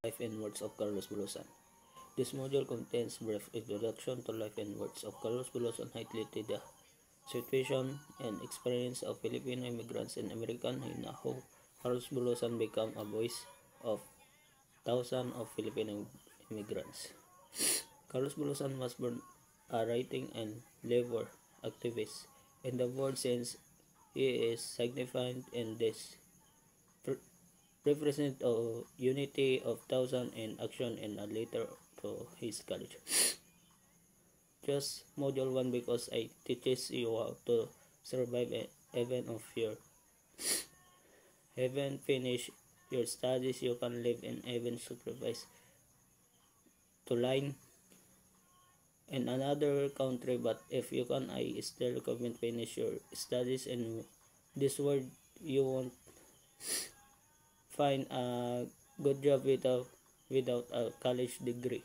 Life and Works of Carlos Bulosan. This module contains brief introduction to life and works of Carlos Bulosan, highlighting the situation and experience of Filipino immigrants in America and how Carlos Bulosan became a voice of thousands of Filipino immigrants. Carlos Bulosan was born a writing and labor activist. In the word sense, he is significant in this represent a unity of thousands in action and a letter to his college. Just module 1 because I teaches you how to survive even of fear. Haven't finished your studies, you can live and even sacrifice to line in another country, but if you can, I still recommend finish your studies in this world. You won't find a good job without a college degree.